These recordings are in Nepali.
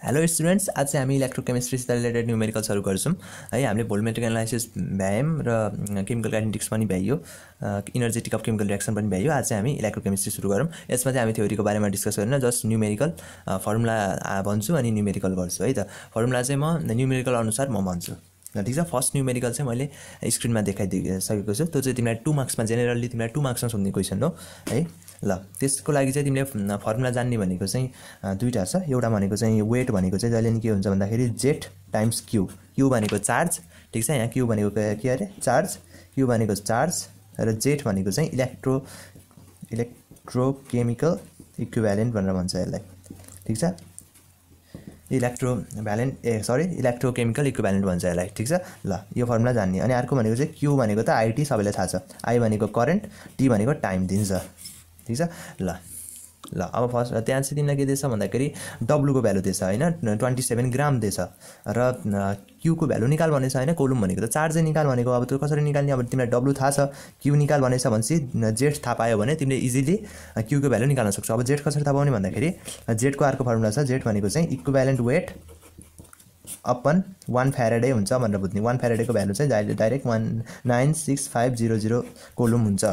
हेलो स्टुडेन्ट्स, आज चाहिँ हामी इलेक्ट्रोकेमिस्ट्रीसित रिलेटेड न्युमेरिकल्सहरू गर्छौँ है। हामीले भोल्युमेट्रिक एनालाइसिस भ्यायौँ र केमिकल काइनेटिक्स पनि भ्याइयो, इनर्जेटिक अफ केमिकल रिएक्सन पनि भ्याइयो। आज चाहिँ हामी इलेक्ट्रोकेमिस्ट्री सुरु गरौँ। यसमा चाहिँ हामी थ्योरीको बारेमा डिस्कस गरेन, जस्ट न्युमेरिकल फर्मुला भन्छु अनि न्युमेरिकल गर्छु है त। फर्मुला चाहिँ म न्युमेरिकल अनुसार म भन्छु, ठीक छ। फर्स्ट न्युमेरिकल चाहिँ मैले स्क्रिनमा देखाइदिसकेको छु। त्यो चाहिँ तिमीलाई 2 मार्क्समा जेनरली तिमीलाई 2 मार्क्समा सोध्ने क्वेसन हो है। ल, त्यसको लागि चाहिँ तिमीले फर्मुला जान्ने भनेको चाहिँ दुईवटा छ। एउटा भनेको चाहिँ वेट भनेको चाहिँ जहिले नि के हुन्छ भन्दाखेरि जेट टाइम्स क्यू। क्यू भनेको चार्ज, ठीक छ। यहाँ क्यू भनेको के अरे चार्ज, क्यू भनेको चार्ज र जेट भनेको चाहिँ इलेक्ट्रोकेमिकल इक्विभ्यालेन्ट भनेर भन्छ यसलाई, ठीक छ। इलेक्ट्रोकेमिकल इक्विभ्यालेन्ट भन्छ यसलाई, ठीक छ। ल, यो फर्मुला जान्ने। अनि अर्को भनेको चाहिँ क्यू भनेको त आइटी सबैलाई थाहा छ। आई भनेको करेन्ट, टी भनेको टाइम दिन्छ, ठीक छ। ल अब फर्स्ट त्यहाँ चाहिँ तिमीलाई के दिएछ भन्दाखेरि डब्लुको भ्यालु दिएछ होइन, 27 ग्राम दिएछ र क्यूको भ्यालु निकाल भनेछ होइन। कोलुम भनेको त चार्जै निकाल भनेको। अब त्यो कसरी निकाल्ने? अब तिमीलाई डब्लु थाहा छ, क्यू निकाल भनेछ भनेपछि जेट थाहा पायो भने तिमीले इजिली क्यूको भ्यालु निकाल्न सक्छौ। अब जेट कसरी थाहा पाउने भन्दाखेरि जेटको अर्को फर्मुला छ। जेट भनेको चाहिँ इक्विभ्यालेन्ट वेट अपन 1 फ्याराडे हुन्छ भनेर बुझ्ने। 1 फ्याराडेको भ्यालु चाहिँ डाइरेक्ट 196500 कोलुम हुन्छ,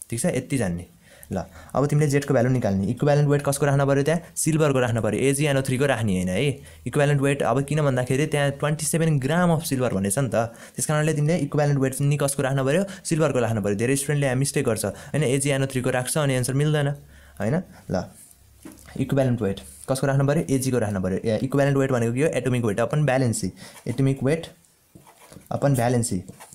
ठीक छ। यति जान्ने। ल, अब तिमीले जेटको भ्यालु निकाल्ने। इक्विभ्यालेन्ट वेट कसको राख्न पऱ्यो? त्यहाँ सिल्भरको राख्न पऱ्यो, AgNO3 को राख्ने होइन है। इक्विभ्यालेन्ट वेट अब किन भन्दाखेरि त्यहाँ 27 ग्राम अफ सिल्भर भनेछ नि त। त्यस कारणले तिमीले इक्विभ्यालेन्ट वेट नि कसको राख्न पऱ्यो? सिल्भरको राख्न पऱ्यो। धेरै स्टुडेन्टले यहाँ मिस्टेक गर्छ होइन, AgNO3 को राख्छ अनि एन्सर मिल्दैन होइन। ल, इक्विभ्यालेन्ट वेट कसको राख्न पऱ्यो? Ag को राख्न पऱ्यो। इक्विभ्यालेन्ट वेट भनेको के हो? Atomic weight upon valency. Atomic weight upon valency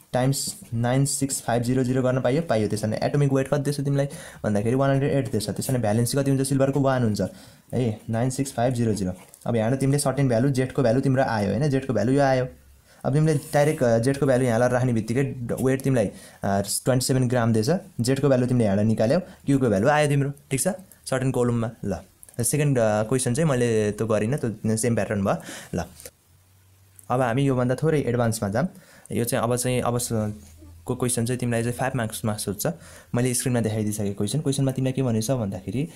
times 96500 गर्न पाइयो। त्यसरी नै एटोमिक वेट कति दिएछ तिमीलाई भन्दाखेरि 108 दिएछ। त्यसरी नै भ्यालेन्सी कति हुन्छ? सिल्भरको 1 हुन्छ है, 96500। अब यहाँ तिमीले सर्टेन भ्यालु जेटको भ्यालु तिम्रो आयो होइन, जेटको भ्यालु यो आयो। अब तिमीले डाइरेक्ट जेटको भ्यालु यहाँ राख्ने बित्तिकै वेट तिमीलाई 27 ग्राम दिएछ, जेटको भ्यालु तिमीले यहाँ निकाल्यौ, क्यूको भ्यालु आयो तिम्रो, ठिक छ, सर्टेन कोलुममा। ल, सेकेन्ड क्वेसन चाहिँ मैले त्यो गरिनँ, त्यो सेम प्याटर्न भयो। ल, अब हामी योभन्दा थोरै एडभान्समा जाऊँ। यो चाहिँ अबको क्वेसन चाहिँ तिमीलाई चाहिँ 5 मार्क्समा सोध्छ। मैले स्क्रिनमा देखाइदिइसकेको क्वेसनमा तिमीलाई के भनेछ भन्दाखेरि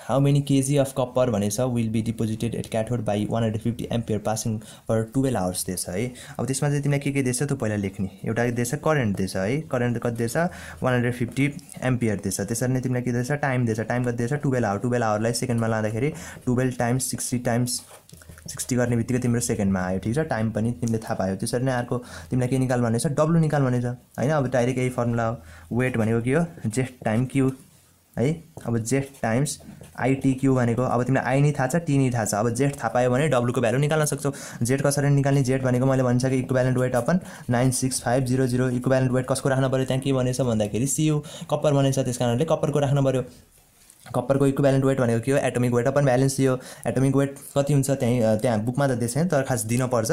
how many KG of copper भनेछ will be deposited at cathode by 150 ampere passing for 12 hours दिएछ है। अब त्यसमा चाहिँ तिमीलाई के दिएछ त्यो पहिला लेख्ने। एउटा दिएछ करेन्ट दिएछ है, करेन्ट कति दिएछ? 150 एम्पियर दिएछ। त्यसरी नै तिमीलाई के दिएछ? टाइम दिएछ। टाइम कति दिएछ? 12 आवर। 12 आवरलाई सेकेन्डमा लाँदाखेरि 12 टाइम्स 60 गर्ने बित्तिकै तिम्रो सेकेन्डमा आयो, ठिक छ। टाइम पनि तिमीले थाहा पायो। त्यसरी नै अर्को तिमीलाई के निकाल भनेछ? डब्लु निकाल भनेछ होइन। अब डाइरेक्ट यही फर्मुला हो। वेट भनेको के हो? जेट टाइम क्यू है। अब जेट टाइम्स आइटी क्यू भनेको, अब तिमीलाई आई नि थाहा छ, टी नि थाहा छ। अब जेट थाहा पायो भने डब्लुको भ्यालु निकाल्न सक्छौ। जेट कसरी निकाल्ने? जेट भनेको मैले भनिसकेँ equivalent weight upon 96500। Equivalent weight कसको राख्न पऱ्यो? त्यहाँ के भनेछ भन्दाखेरि CU कपर भनेछ, त्यस कारणले कपरको राख्न पऱ्यो। कपरको इक्विभ्यालेन्ट वेट भनेको के हो? एटोमिक वेट अपन भ्यालेन्सी हो। एटोमिक वेट कति हुन्छ त्यहाँ बुकमा त दिएछ छैन, तर खास दिनुपर्छ।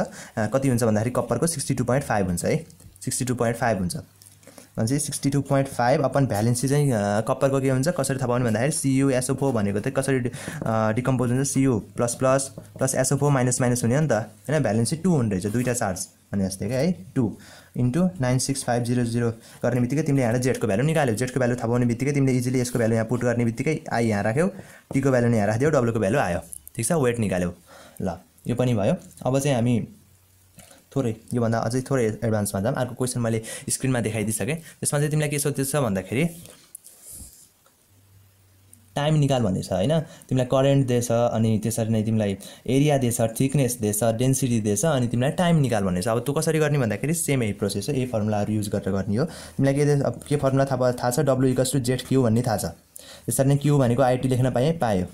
कति हुन्छ भन्दाखेरि कपरको 62.5 हुन्छ है, 62.5 हुन्छ भनेपछि 62.5 अपन भ्यालेन्सी चाहिँ कपरको के हुन्छ? कसरी थाहा पाउने भन्दाखेरि CuSO4 भनेको चाहिँ कसरी डिकम्पोज हुन्छ? Cu प्लस SO4 माइनस हुने हो नि त होइन। भ्यालेन्सी 2 हुने रहेछ, दुईवटा चार्ज भने जस्तै क्या है। 2 × 96500 गर्ने बित्तिकै तिमीले यहाँ जेटको भ्यालु निकाल्यौ। जेटको भ्यालु थाहा पाउने बित्तिकै तिमीले इजिली यसको भ्यालु यहाँ पुट गर्ने बित्तिकै आई यहाँ राख्यौ, टीको भ्यालु यहाँ राखिदियौ, डब्लुको भ्यालु आयो, ठिक छ। वेट निकाल्यौ। ल, यो पनि भयो। अब चाहिँ हामी थोरै योभन्दा अझै थोरै एडभान्समा जाऊँ। अर्को क्वेसन मैले स्क्रिनमा देखाइदिइसकेँ। त्यसमा चाहिँ तिमीलाई के सोध्दैछ भन्दाखेरि टाइम निकाल भनेछ होइन। तिमीलाई करेन्ट दिएछ अनि त्यसरी नै तिमीलाई एरिया दिएछ, थिकनेस दिएछ, डेन्सिटी दिएछ अनि तिमीलाई टाइम निकाल भनेछ। अब तँ कसरी गर्ने भन्दाखेरि सेम यही प्रोसेस हो, यही फर्मुलाहरू युज गरेर गर्ने हो। तिमीलाई के दिएछ? अब के फर्मुला थाहा छ? W = जेट क्यू भन्ने थाहा छ। त्यसरी नै क्यू भनेको आइटी लेख्न पायो।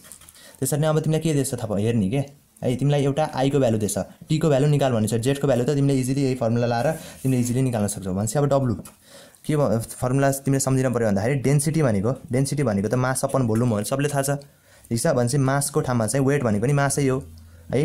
त्यसरी नै अब तिमीलाई के दिएछ थाहा पायो हेर्ने के है। तिमीलाई एउटा आईको भ्यालु दिएछ, टीको भ्यालु निकाल भनेछ। जेटको भ्यालु त तिमीले इजिली यही फर्मुला लाएर तिमीले इजिली निकाल्न सक्छौ भनेपछि अब डब्लु के फर्मुला तिमीले सम्झिन पऱ्यो भन्दाखेरि डेन्सिटी भनेको त मास अपन भोल्युम हो, सबले थाहा छ, ठिक छ। भनेपछि मासको ठाउँमा चाहिँ वेट भनेको नि मासै हो है।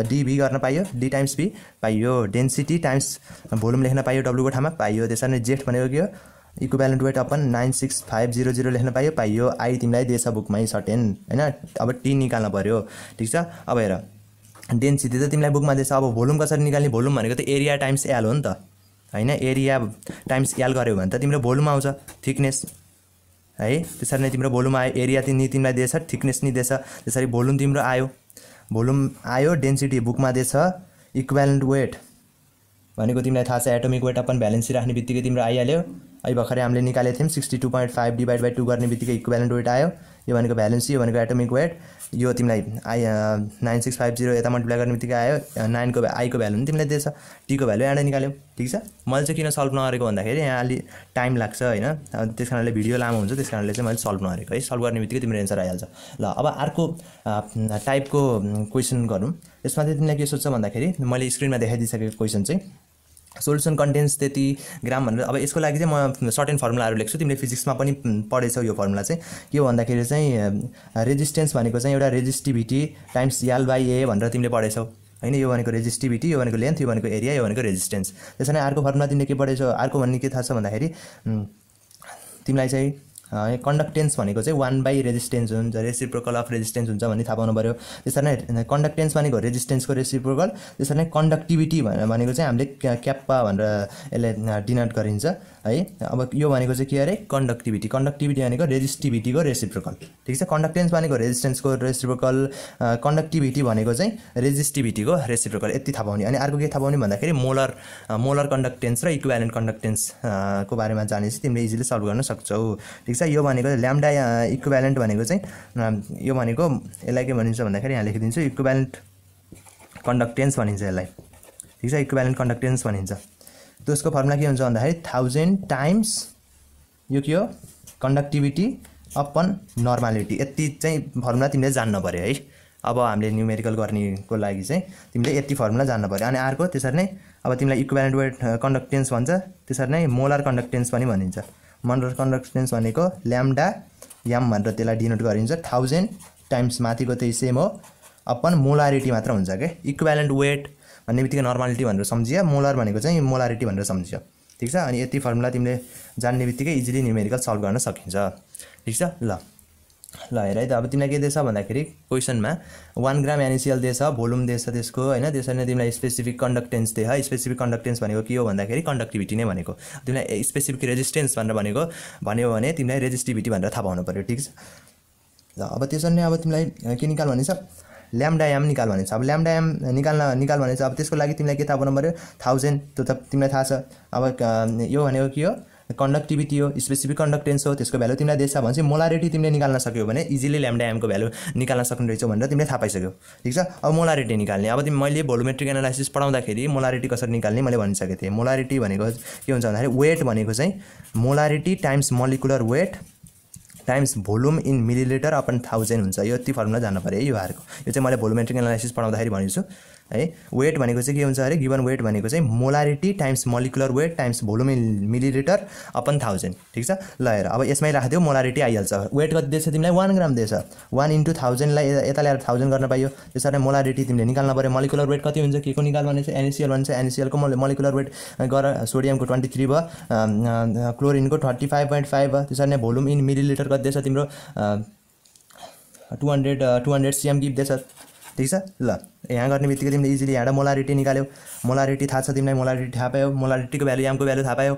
DV गर्न पाइयो, D टाइम्स V पाइयो। डेन्सिटी टाइम्स भोल्युम लेख्न पाइयो, डब्लुको ठाउँमा पाइयो। त्यसरी नै जेट भनेको के हो? इक्विभ्यालेन्ट वेट अपन 96500 लेख्न पाइयो। आई तिमीलाई दिएछ बुकमै सर्टेन होइन। अब टी निकाल्न पऱ्यो, ठिक छ। अब हेर डेन्सिटी त तिमीलाई बुकमा दिएछ। अब भोल्युम कसरी निकाल्ने? भोल्युम भनेको त एरिया टाइम्स एल हो नि त होइन। एरिया टाइम्स एल गऱ्यो भने त तिम्रो भोल्युम आउँछ, थिकनेस है। त्यसरी नै तिम्रो भोल्युम आयो, एरिया तिमीलाई दिएछ, थिकनेस नि दिएछ, त्यसरी भोल्युम तिम्रो आयो, भोल्युम आयो, डेन्सिटी बुकमा दिएछ, इक्विभ्यालेन्ट वेट भनेको तिमीलाई थाहा छ एटोमिक वेट अपन भ्यालेन्सी राख्ने बित्तिकै तिम्रो आइहाल्यो। अहिले भर्खरै हामीले निकालेको थियौँ 62.5 डिभाइड बाई 2 गर्ने बित्तिकै इक्विभ्यालेन्ट वेट आयो। यो भनेको भ्यालेन्सी, यो भनेको एटोमिक वेट, यो तिमीलाई 9650 यता मल्टिप्लाई गर्ने बित्तिकै आयो। 9 को आई को भ्यालु पनि तिमीलाई दिएछ, टी को भ्यालु यहाँबाट निकाल्यौ। ठिक छ, मैले चाहिँ किन सल्भ नगरेको भन्दाखेरि यहाँ अलि टाइम लाग्छ होइन, त्यस कारणले भिडियो लामो हुन्छ, त्यस कारणले चाहिँ मैले सल्भ नगरेको है। सल्भ गर्ने बित्तिकै तिम्रो एन्सर आइहाल्छ। ल अब अर्को टाइपको क्वेसन गरौँ। यसमा चाहिँ तिमीलाई के सोध्छ भन्दाखेरि मैले स्क्रिनमा देखाइदिइसकेको क्वेसन चाहिँ सोल्युसन कन्टेन्स त्यति ग्राम भनेर। अब यसको लागि चाहिँ म सर्टेन फर्मुलाहरू लेख्छु, तिमीले फिजिक्समा पनि पढेछौ। यो फर्मुला चाहिँ के हो भन्दाखेरि चाहिँ रेजिस्टेन्स भनेको चाहिँ एउटा रेजिस्टिभिटी टाइम्स एल बाई ए भनेर तिमीले पढेछौ होइन। यो भनेको रेजिस्टिभिटी, यो भनेको लेन्थ, यो भनेको एरिया, यो भनेको रेजिस्टेन्स। त्यसरी नै अर्को फर्मुला तिमीले के पढेछौ, अर्को भन्ने के थाहा छ भन्दाखेरि तिमीलाई चाहिँ कन्डक्टेन्स भनेको चाहिँ 1 बाई रेजिस्टेन्स हुन्छ, रेसिप्रोकल अफ रेजिस्टेन्स हुन्छ भन्ने थाहा पाउनु पऱ्यो। त्यसरी नै कन्डक्टेन्स भनेको रेजिस्टेन्सको रेसिप्रोकल, त्यसरी नै कन्डक्टिभिटी भनेको चाहिँ हामीले क्याप्पा भनेर यसलाई डिनोट गरिन्छ है। अब यो भनेको चाहिँ के अरे कन्डक्टिभिटी, कन्डक्टिभिटी भनेको रेजिस्टिभिटीको रेसिप्रोकल। ठिक छ, कन्डक्टेन्स भनेको रेजिस्टेन्सको रेसिप्रोकल, कन्डक्टिभिटी भनेको चाहिँ रेजिस्टिभिटीको रेसिप्रोकल, यति थाहा पाउने। अनि अर्को के थाहा पाउने भन्दाखेरि मोलर कन्डक्टेन्स र इक्विभ्यालेन्ट कन्डक्टेन्स को बारेमा जानेपछि तिमीले इजिली सल्भ गर्न सक्छौ। ठिक छ, यो भनेको ल्याम्डा इक्विभ्यालेन्ट भनेको चाहिँ यो भनेको यसलाई के भनिन्छ भन्दाखेरि यहाँ लेखिदिन्छु, इक्विभ्यालेन्ट कन्डक्टेन्स भनिन्छ यसलाई। ठिक छ, इक्विभ्यालेन्ट कन्डक्टेन्स भनिन्छ। त्यसको फर्मुला के हुन्छ भन्दाखेरि 1000 टाइम्स यो के हो कन्डक्टिभिटी अपन नर्मालिटी। यति चाहिँ फर्मुला तिमीले जान्न पऱ्यो है। अब हामीले न्युमेरिकल गर्नेको लागि चाहिँ तिमीले यति फर्मुला जान्न पऱ्यो। अनि अर्को त्यसरी नै अब तिमीलाई इक्विभ्यालेन्ट वेट कन्डक्टेन्स भन्छ, त्यसरी नै मोलर कन्डक्टेन्स पनि भनिन्छ। मोलर कन्डक्टेन्स भनेको ल्याम्डा याम भनेर त्यसलाई डिनोट गरिन्छ। 1000 टाइम्स माथिको त्यही सेम हो, अपन मोलारिटी मात्र हुन्छ क्या। इक्विभ्यालेन्ट वेट भन्ने बित्तिकै नर्मालिटी भनेर सम्झियो, मोलर भनेको चाहिँ मोलारिटी भनेर सम्झियो। ठिक छ, अनि यति फर्मुला तिमीले जान्ने बित्तिकै इजिली न्युमेरिकल सल्भ गर्न सकिन्छ। ठिक छ, ल हेर है त। अब तिमीलाई के दिएछ भन्दाखेरि क्वेसनमा 1 ग्राम NaCl दिएछ, भोल्युम दिएछ त्यसको होइन। त्यसरी नै तिमीलाई स्पेसिफिक कन्डक्टेन्स दिए है। स्पेसिफिक कन्डक्टेन्स भनेको के हो भन्दाखेरि कन्डक्टिभिटी नै भनेको। तिमीलाई स्पेसिफिक रेजिस्टेन्स भनेर भन्यो भने तिमीलाई रेजिस्टिभिटी भनेर थाहा पाउनु पऱ्यो। ठिक छ, ल अब त्यसरी नै अब तिमीलाई के निकाल भनेछ, ल्याम्डा याम निकाल भनेछ। अब ल्याम्डा याम निकाल भनेछ। अब त्यसको लागि तिमीलाई के थाहा पाउनु पऱ्यो 1000, त्यो त तिमीलाई थाहा छ। अब यो भनेको के हो कन्डक्टिभिटी हो, स्पेसिफिक कन्डक्टेन्स हो, त्यसको भ्यालु तिमीलाई दिएछ भने चाहिँ मोलारिटी तिमीले निकाल्न सक्यौ भने इजिली ल्याम्डा यामको भ्यालु निकाल्न सक्ने रहेछौ भनेर तिमीले थाहा पाइसक्यौ। ठिक छ, अब मोलारिटी निकाल्ने। अब मैले भोल्युमेट्रिक एनालाइसिस पढाउँदाखेरि मोलारिटी कसरी निकाल्ने मैले भनिसकेको थिएँ। मोलारिटी भनेको के हुन्छ भन्दाखेरि वेट भनेको चाहिँ molarity times molecular weight times volume in millilitre upon 1000 हुन्छ। यो यति फर्मुला जान्न पऱ्यो है। यो अर्को यो चाहिँ मैले भोल्युमेट्रिक एनालाइसिस पढाउँदाखेरि भनेछु है। वेट भनेको चाहिँ के हुन्छ अरे गिभन वेट भनेको चाहिँ molarity times molecular weight times volume in millilitre upon 1000। ठिक छ, ल हेर अब यसमै राखिदियो मोलारिटी आइहाल्छ। वेट कति दिएछ तिमीलाई 1 ग्राम दिएछ, 1 × 1000 लाई यता ल्याएर 1000 गर्न पाइयो। त्यसरी नै मोलारिटी तिमीले निकाल्न पऱ्यो। मोलिकुलर वेट कति हुन्छ के को निकाल भने चाहिँ NaCl भन्छ। NaCl को मोलिकुलर वेट गर, सोडियमको 23 भयो, क्लोरिनको 35.5 भयो। त्यसरी नै भोल्युम इन मिलिलिटर कति दिएछ तिम्रो 200 cm गिभ दिएछ। ठिक छ, ल यहाँ गर्ने बित्तिकै तिमीले इजिली यहाँ मोलारिटी निकाल्यौ। मोलारिटी थाहा छ तिमीलाई, मोलारिटी थाहा पायौ, मोलारिटीको भ्यालु यामको भ्यालु थाहा पायौ।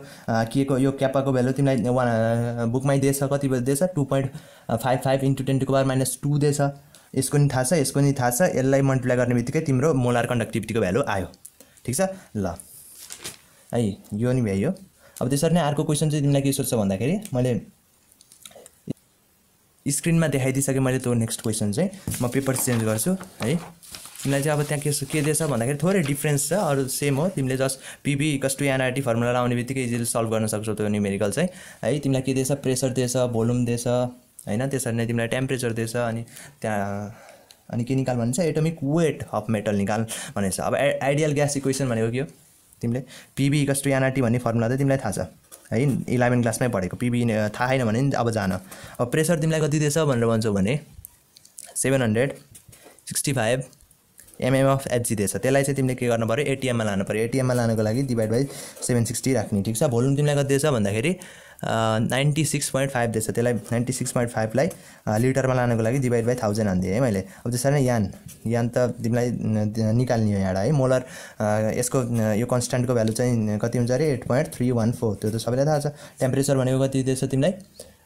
के को यो क्यापाको भ्यालु तिमीलाई बुकमै दिएछ, कति दिएछ 2.55 × 10⁻² दिएछ। यसको नि थाहा छ, यसको नि थाहा छ। यसलाई मल्टिप्लाई गर्ने बित्तिकै तिम्रो मोलार कन्डक्टिभिटीको भ्यालु आयो। ठिक छ, ल है यो नि भ्यायो। अब त्यसरी नै अर्को क्वेसन चाहिँ तिमीलाई के सोध्छ भन्दाखेरि मैले स्क्रिनमा देखाइदिइसकेँ मैले। त्यो नेक्स्ट क्वेसन चाहिँ म पेपर चेन्ज गर्छु है। तिमीलाई चाहिँ अब त्यहाँ के दिएछ भन्दाखेरि थोरै डिफ्रेन्स छ, अरू सेम हो। तिमीले जस्ट PV = nRT फर्मुला लाउने बित्तिकै इजिली सल्भ गर्न सक्छौ त्यो न्युमेरिकल चाहिँ है। तिमीलाई के दिएछ प्रेसर दिएछ, भोल्युम दिएछ होइन। त्यसरी नै तिमीलाई टेम्परेचर दिएछ, अनि त्यहाँ अनि के निकाल भन्छ एटोमिक वेट अफ मेटल निकाल भनेछ। अब आइडियल ग्यास इक्वेसन भनेको के हो तिमीले PV = nRT भन्ने फर्मुला त तिमीलाई थाहा छ है, 11 क्लासमै पढेको। PV थाहा छैन भने अब जान। अब प्रेसर तिमीलाई कति दिएछ भनेर भन्छौ भने 765 mm of Hg दिएछ। त्यसलाई चाहिँ तिमीले के गर्नु पऱ्यो ATM मा लानु पऱ्यो। ATM मा लानको लागि डिभाइड बाई 760 राख्ने। ठिक छ, भोल्युम तिमीलाई कति दिएछ भन्दाखेरि 96.5 दिएछ। त्यसलाई 96.5 लाई लिटरमा लानको लागि डिभाइड बाई 1000 हान्दिएँ है मैले। अब त्यसरी नै यान त तिमीलाई निकाल्ने हो यहाँ है। मोलर यसको यो कन्स्ट्यान्टको भ्यालु चाहिँ कति हुन्छ अरे 8.314। त्यो त सबैलाई थाहा छ। टेम्परेचर भनेको कति दिएछ तिमीलाई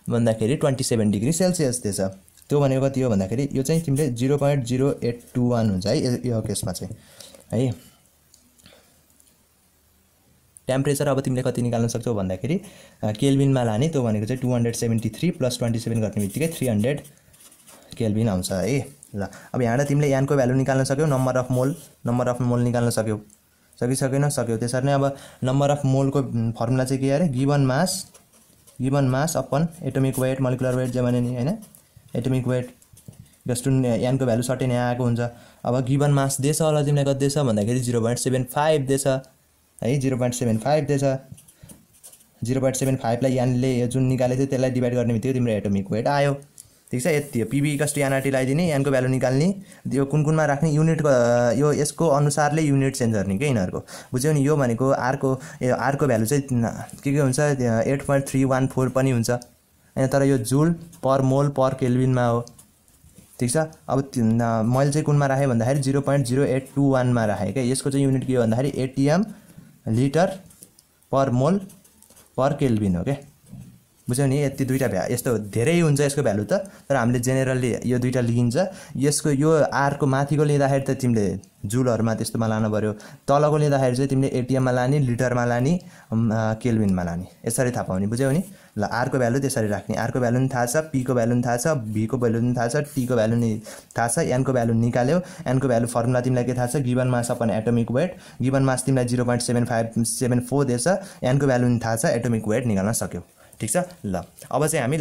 भन्दाखेरि 27 डिग्री सेल्सियस दिएछ। त्यो भनेको कति हो भन्दाखेरि यो चाहिँ तिमीले 0.0821 हुन्छ है यो केसमा चाहिँ है। टेम्परेचर अब तिमीले कति निकाल्न सक्छौ भन्दाखेरि केल्भिनमा लाने, त्यो भनेको चाहिँ 273 + 27 गर्ने बित्तिकै 300 केल्भिन आउँछ है। ल अब यहाँबाट तिमीले यानको भ्यालु निकाल्न सक्यौ, नम्बर अफ मोल निकाल्न सक्यौ, सक्यौ। त्यसरी नै अब नम्बर अफ मोलको फर्मुला चाहिँ के अरे, given mass upon atomic weight molecular weight जे भने नि हैन, एटोमिक वेट जस्तो यानको भ्यालु सर्टेन यहाँ आएको हुन्छ। अब गिवन मास दिएछ होला तिमीलाई कति दिएछ भन्दाखेरि 0.75 दिएछ है, 0.75 दिएछ। 0.75 लाई यानले जुन निकालेको थियो त्यसलाई डिभाइड गर्ने बित्तिकै तिम्रो एटोमिक वेट आयो। ठीक छ, यति हो। पीबी = एनआरटी लगाइदिने, यानको भ्यालु निकाल्ने, यो कुनमा राख्ने, युनिटको यो यसको अनुसारले युनिट चेन्ज गर्ने के यिनीहरूको, बुझ्यौ नि। यो भनेको आरको भ्यालु चाहिँ के हुन्छ 8.314 पनि हुन्छ हैन, तर यो जुल पर मोल पर केल्भिनमा हो। ठीक छ, अब मैले चाहिँ कुनमा राखेँ भन्दाखेरि 0.0821 मा राखेँ क्या। यसको चाहिँ युनिट के हो भन्दाखेरि एटीएम लिटर पर मोल पर केल्भिन हो क्या, बुझ्यौ नि। यति दुईटा यस्तो धेरै हुन्छ यसको भ्यालु त, तर हामीले जेनरली यो दुईटा लिइन्छ। यसको यो आरको माथिको लिँदाखेरि त तिमीले जुलहरुमा त्यस्तोमा लानु पर्यो, तलको लिँदाखेरि चाहिँ तिमीले एटीएममा लाने, लिटरमा लाने, केल्भिनमा लाने, यसरी थाहा पाउने, बुझ्यौ नि। ल आरको भ्यालु त्यसरी राख्ने, आरको भ्यालु नि थाहा छ, पीको भ्यालु नि थाहा छ, भीको भ्यालु नि थाहा छ, टीको भ्यालु नि थाहा छ, एनको भ्यालु निकाल्यौ। एनको भ्यालु फर्मुला तिमीलाई के थाहा छ, given mass upon atomic weight, given mass तिमीलाई 0.7574 दिएछ, एनको भ्यालु नि थाहा छ, एटोमिक वेट निकाल्न सक्यौ। ठीक छ। ल अब चाहिँ हामी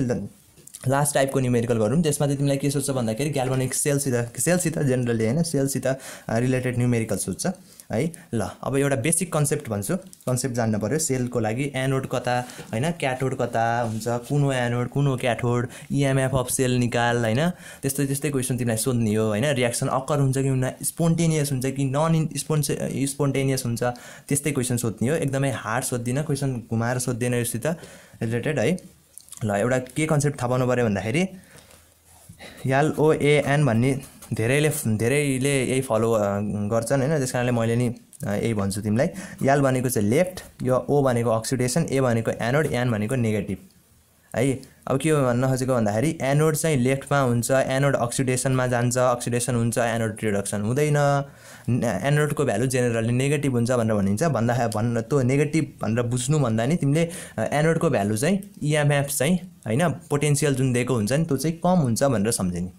लास्ट टाइपको न्युमेरिकल गरौँ। त्यसमा चाहिँ तिमीलाई के सोध्छ भन्दाखेरि ग्याल्भनिक सेलसित जेनरली हैन, सेलसित रिलेटेड न्युमेरिकल सोध्छ है। ल अब एउटा बेसिक कन्सेप्ट भन्छु, कन्सेप्ट जान्न पर्यो सेलको लागि। एनोड कता हैन, क्याथोड कता हुन्छ, कुन हो एनोड कुन हो क्याथोड, इएमएफ अफ सेल निकाल हैन, त्यस्तै क्वेसन तिमीलाई सोध्ने हो हैन। रिएक्सन अकर हुन्छ कि हुन्न, स्पोन्टेनियस हुन्छ कि नन स्पोन्टेनियस हुन्छ, त्यस्तै क्वेसन सोध्ने हो। एकदमै हार्ड सोध्दिन, क्वेसन घुमाएर सोध्दैन योसित रिलेटेड है। ल एउटा के कन्सेप्ट थाहा पाउनु पर्यो भन्दाखेरि एलओएएन भन्ने धेरैले यही फलो गर्छन् हैन, त्यसकारणले मैले नि यही भन्छु तिमीलाई। एल भनेको चाहिँ लेफ्ट, यो ओ भनेको अक्सिडेसन, ए भनेको एनोड, एन भनेको नेगेटिभ है। अब के भन्न खोजेको भन्दाखेरि एनोड चाहिँ लेफ्टमा हुन्छ, एनोड अक्सिडेसनमा जान्छ, अक्सिडेसन हुन्छ, एनोड रिडक्सन हुँदैन। एनोडको भ्यालु जेनरली नेगेटिभ हुन्छ भनेर भनिन्छ। त्यो नेगेटिभ भनेर बुझ्नु भन्दा नि तिमीले एनोडको भ्यालु चाहिँ इएमएफ चाहिँ हैन, पोटेन्सियल जुन दिएको हुन्छ नि त्यो चाहिँ कम हुन्छ भनेर सम्झिने,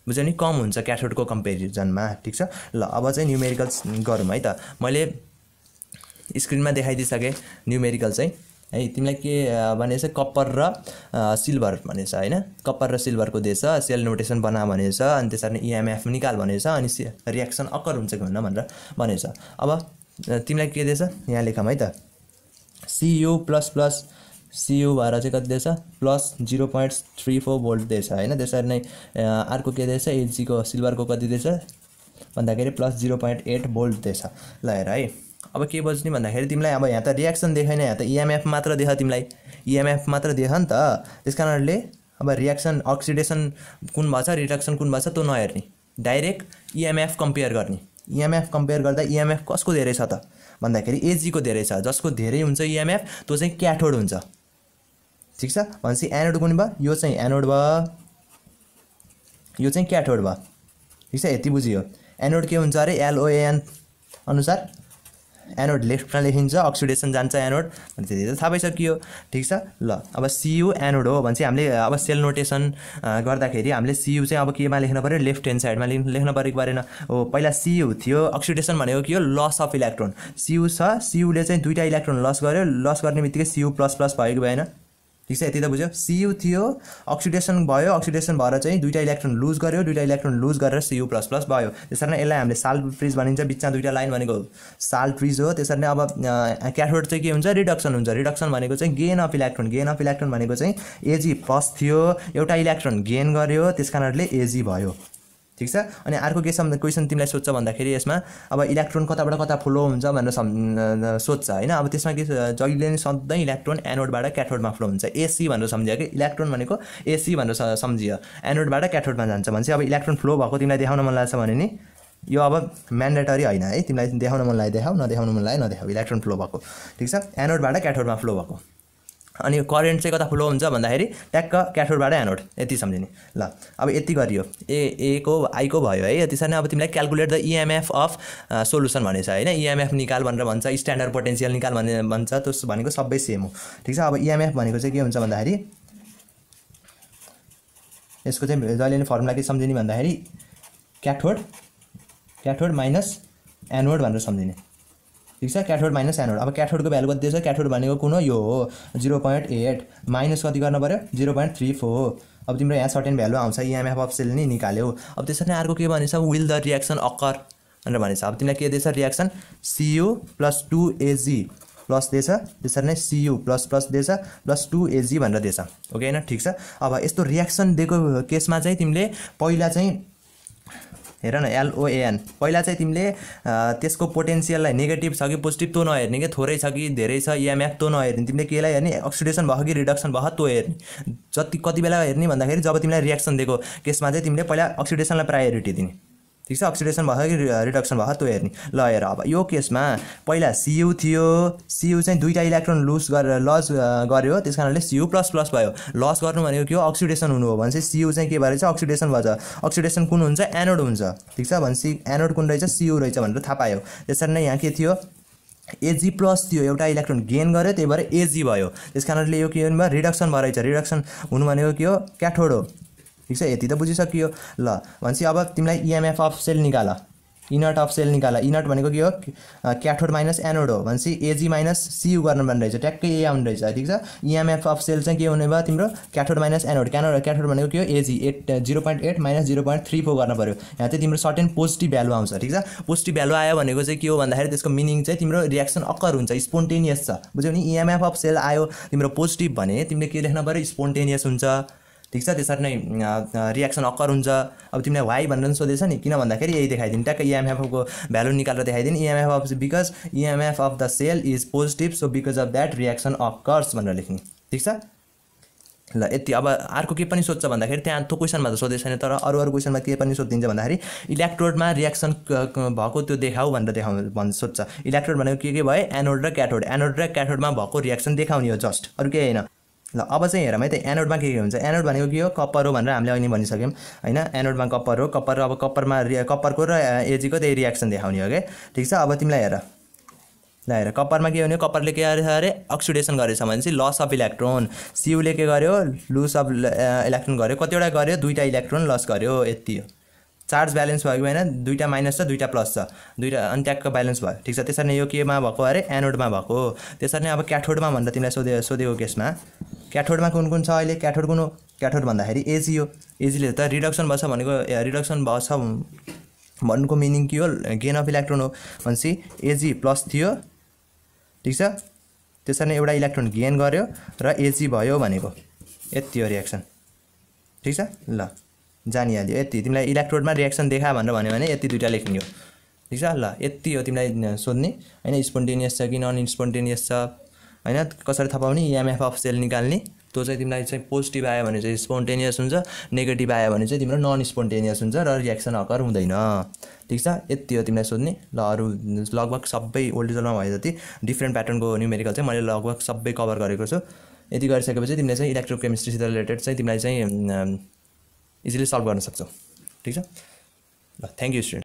बुझ्यौ नि, कम हुन्छ क्याथोडको कम्पेरिजनमा। ठीक छ। ल अब चाहिँ न्युमेरिकल्स गरौँ है त। मैले स्क्रिनमा देखाइदिइसकेँ न्युमेरिकल चाहिँ है। तिमीलाई के भनेछ, कप्पर र सिल्भर भनेछ हैन, कप्पर र सिल्भरको दिएछ, सेल नोटेसन बना भनेछ, अनि त्यसरी नै इएमएफ निकाल भनेछ, अनि रिएक्सन अकर हुन्छ कि हुन्न भनेर भनेछ। अब तिमीलाई के दिएछ यहाँ लेखौँ है त, Cu++ Cu भएर चाहिँ कति दिएछ +0.34 भोल्ट दिएछ हैन। त्यसरी नै अर्को के दिएछ, Ag को सिल्भरको कति दिएछ भन्दाखेरि +0.8 भोल्ट दिएछ। ल हेर है, अब के बुझ्ने भन्दाखेरि तिमीलाई अब यहाँ त रिएक्सन देखाइन, यहाँ त इएमएफ मात्र देख, तिमीलाई इएमएफ मात्र देख नि त। त्यसकारणले अब रिएक्सन अक्सिडेसन कुन भएछ, रिडक्सन कुन भएछ त्यो नहेर्ने, डाइरेक्ट इएमएफ कम्पेयर गर्ने। इएमएफ कम्पेयर गर्दा इएमएफ कसको धेरै छ त भन्दाखेरि Ag को धेरै छ, जसको धेरै हुन्छ इएमएफ त्यो चाहिँ क्याथोड हुन्छ। ठीक छ, भनेपछि एनोड कुन भयो, यो चाहिँ एनोड भयो, यो चाहिँ क्याथोड भयो। ठीक छ, यति बुझियो। एनोड के हुन्छ अरे, एलओएएन अनुसार एनोड लेफ्टमा लेखिन्छ, अक्सिडेसन जान्छ एनोड, त्यति त थाहा भइसक्यो। ठिक छ। ल अब Cu एनोड हो भने चाहिँ हामीले अब सेल नोटेसन गर्दाखेरि हामीले Cu चाहिँ अब केमा लेख्न पर्यो, लेफ्ट ह्यान्ड साइडमा लेख्न परेको परेन हो। पहिला Cu थियो, अक्सिडेसन भनेको के हो, लस अफ इलेक्ट्रोन। Cu छ, Cu ले चाहिँ दुईटा इलेक्ट्रोन लस गर्यो, लस गर्ने बित्तिकै Cu++ भयो कि भएन। ठीक छ, यति त बुझ्यो। Cu थियो, अक्सिडेसन भयो, अक्सिडेसन भएर चाहिँ दुईटा इलेक्ट्रोन लुज गर्यो, दुईटा इलेक्ट्रोन लुज गरेर Cu++ भयो। त्यसरी नै यसलाई हामीले साल्ट फ्रिज भनिन्छ, बिचमा दुईटा लाइन भनेको साल्ट फ्रिज हो। त्यसरी नै अब क्याथोड चाहिँ के हुन्छ, रिडक्सन हुन्छ। रिडक्सन भनेको चाहिँ gain of electron, gain of electron भनेको चाहिँ Ag+ थियो, एउटा इलेक्ट्रोन गेन गर्यो, त्यसकारणले Ag भयो। ठीक छ। अनि अर्को के क्वेसन तिमीलाई सोध्छ भन्दाखेरि यसमा अब इलेक्ट्रोन कताबाट कता फ्लो हुन्छ भनेर सोध्छ हैन। अब त्यसमा के जहिले नै सधैँ इलेक्ट्रोन एनोडबाट क्याथोडमा फ्लो हुन्छ, AC भनेर सम्झियो कि, इलेक्ट्रोन भनेको AC भनेर सम्झियो, एनोडबाट क्याथोडमा जान्छ भने चाहिँ अब इलेक्ट्रोन फ्लो भएको तिमीलाई देखाउन मन लाग्छ भने नि यो अब म्यान्डेटरी हैन है, तिमीलाई देखाउन मन लाग्यो देखाऊ, नदेखाउन मन लाग्यो नदेखाऊ, इलेक्ट्रोन फ्लो भएको। ठीक छ, एनोडबाट क्याथोडमा फ्लो भएको अनि करेन्ट चाहिँ कता फ्लो हुन्छ भन्दाखेरि ट्याक्क क्याथोडबाट एनोड, यति सम्झिने। ल अब यति गरियो, ए को आई को भयो है। त्यसरी नै अब तिमीलाई calculate the EMF of solution भनेछ हैन। इएमएफ निकाल भनेर भन्छ, स्ट्यान्डर्ड पोटेन्सियल निकाल भन्छ, त्यो भनेको सबै सेम हो, ठीक छ। अब इएमएफ भनेको चाहिँ के हुन्छ भन्दाखेरि यसको चाहिँ जहिले पनि फर्मुला के सम्झिने भन्दाखेरि क्याथोड माइनस एनोड भनेर सम्झिने, ठीक छ। क्याथोड माइनस एनोड। अब क्याथोडको भ्यालु कति छ, क्याथोड भनेको कुन हो, यो हो 0.8 माइनस कति गर्नु पर्यो 0.34। अब तिम्रो यहाँ सर्टेन भ्यालु आउँछ, इएमएफ अफ सेल नि निकाल्यो। अब त्यसरी नै अर्को के भनेछ, विल द रियाक्सन अकर भनेर भनेछ। अब तिमीलाई के दिएछ, रियाक्सन Cu + 2Ag प्लस दिएछ, त्यसरी नै Cu प्लस दिएछ प्लस 2Ag भनेर दिएछ, ओके हैन, ठीक छ। अब यस्तो रियाक्सन दिएको केसमा चाहिँ तिमीले पहिला चाहिँ हेर न LOAN, पहिला चाहिँ तिमीले त्यसको पोटेन्सियललाई नेगेटिभ छ कि पोजिटिभ त्यो नहेर्ने, कि थोरै छ कि धेरै छ इएमएफ त्यो नहेर्ने, तिमीले केलाई हेर्ने अक्सिडेसन भयो कि रिडक्सन भयो त्यो हेर्ने। कति बेला हेर्ने भन्दाखेरि जब तिमीलाई रियाक्सन दिएको केसमा चाहिँ तिमीले पहिला अक्सिडेसनलाई प्रायोरिटी दिने, ठीक छ। अक्सिडेसन भयो कि रिडक्सन भयो त्यो हेर्ने। ल हेर, अब यो केसमा पहिला Cu थियो, Cu चाहिँ दुईटा इलेक्ट्रोन लस गर्यो, त्यस कारणले Cu++ भयो। लस गर्नु भनेको के हो, अक्सिडेसन हुनु हो भनेपछि Cu चाहिँ के भएछ, अक्सिडेसन भएछ। अक्सिडेसन कुन हुन्छ, एनोड हुन्छ, ठीक छ। भनेपछि एनोड कुन रहेछ, Cu रहेछ भनेर थाहा पायो। त्यसरी नै यहाँ के थियो, Ag+ थियो, एउटा इलेक्ट्रोन गेन गर्यो, त्यही भएर Ag भयो। त्यस कारणले यो के भयो, रिडक्सन भयो रहेछ। रिडक्सन हुनु भनेको के हो, क्याथोड हो, ठीक छ। यति त बुझिसकियो। ल भनेपछि अब तिमीलाई इएमएफ अफ सेल निकाल, इनर्ट अफ सेल निकाल। इनर्ट भनेको के हो, क्याथोड माइनस एनोड हो भनेपछि Ag माइनस Cu गर्नु पर्ने रहेछ, ट्याक्कै ए आउनु रहेछ, ठीक छ। इएमएफ अफ सेल चाहिँ के हुने भयो तिम्रो, क्याथोड माइनस एनोड। क्याथोड भनेको के हो, Ag 0.8 माइनस 0.34 गर्नु पर्यो। यहाँ चाहिँ तिम्रो सर्टेन पोजिटिभ भ्यालु आउँछ, ठीक छ। पोजिटिभ भ्यालु आयो भनेको चाहिँ के हो भन्दाखेरि त्यसको मिनिङ चाहिँ तिम्रो रियाक्सन अकर हुन्छ, स्पोन्टेनियस छ, बुझ्यौ नि। इएमएफ अफ सेल आयो तिम्रो पोजिटिभ भने तिमीले के लेख्नु पर्यो, स्पोन्टेनियस हुन्छ, ठीक छ। त्यसरी नै रियाक्सन अकर हुन्छ। अब तिमीलाई वाइ भनेर सोधेछ नि, किन भन्दाखेरि यही देखाइदिनु, ट्याक्क इएमएफको भ्यालु निकालेर देखाइदिनु। EMF of because EMF of the cell is positive, so because of that reaction occurs भनेर लेख्ने, ठिक छ। ल यति। अब अर्को के पनि सोध्छ भन्दाखेरि त्यहाँ त्यो क्वेसनमा त सोधेको छैन, तर अरू क्वेसनमा के पनि सोधिदिन्छ भन्दाखेरि इलेक्ट्रोडमा रियाक्सन भएको त्यो देखाऊ भनेर सोध्छ। इलेक्ट्रोड भनेको के भयो, एनोड र क्याथोड। एनोड र क्याथोडमा भएको रियाक्सन देखाउने हो, जस्ट अरू केही होइन। ल अब चाहिँ हेरौँ है त, एनोडमा के हुन्छ। एनोड भनेको के हो, कप्पर हो भनेर हामीले अहिले भनिसक्यौँ हैन। एनोडमा कप्पर हो, कप्पर अब कप्परको र Ag को त्यही रियाक्सन देखाउने हो क्या, ठिक छ। अब तिमीलाई हेर, ल हेर कप्परमा के हुने, कप्परले के गरेछ अरे अक्सिडेसन गरेछ भनेपछि लस अफ इलेक्ट्रोन। Cuले के गर्यो, लुज अफ इलेक्ट्रोन गर्यो, कतिवटा गर्यो, दुईटा इलेक्ट्रोन लस गर्यो, यति हो। चार्ज ब्यालेन्स भयो कि भएन, दुईटा माइनस छ दुईटा प्लस छ, दुईटा अनि ट्याक्क ब्यालेन्स भयो, ठिक छ। त्यसरी नै यो केमा भएको अरे, एनोडमा भएको। त्यसरी नै अब क्याथोडमा भनेर तिमीलाई सोधेको केसमा क्याथोडमा कुन कुन छ अहिले, क्याथोड कुन हो, क्याथोड भन्दाखेरि Ag हो। Agले त रिडक्सन भएछ भनेको, रिडक्सन भएछ भन्नुको मिनिङ के हो, गेन अफ इलेक्ट्रोन हो भनेपछि Ag+ थियो, ठिक छ। त्यसरी नै एउटा इलेक्ट्रोन गेन गर्यो र Ag भयो भनेको, यति हो रियाक्सन, ठिक छ। ल जानिहाल्यो यति। तिमीलाई इलेक्ट्रोडमा रियाक्सन देखा भनेर भन्यो भने यति दुईटा लेख्ने हो, ठिक छ। ल यति हो तिमीलाई सोध्ने हैन, स्पोन्टेनियस छ कि नन स्पोन्टेनियस छ हैन, कसरी थाहा पाउने, इएमएफ अफ सेल निकाल्ने। त्यो चाहिँ तिमीलाई चाहिँ पोजिटिभ आयो भने चाहिँ स्पोन्टेनियस हुन्छ, नेगेटिभ आयो भने चाहिँ तिम्रो नन स्पोन्टेनियस हुन्छ र रियाक्सन अकर हुँदैन, ठिक छ। यति हो तिमीलाई सोध्ने। ल अरू लगभग सबै ओल्ड रिजल्टमा भए जति डिफ्रेन्ट प्याटर्नको न्युमेरिकल चाहिँ मैले लगभग सबै कभर गरेको छु। यति गरिसकेपछि तिमीले चाहिँ इलेक्ट्रोकेमिस्ट्रीसित रिलेटेड चाहिँ तिमीलाई चाहिँ इजिली सल्भ गर्न सक्छौ, ठिक छ। ल थ्याङ्क यू स्टुडेन्ट।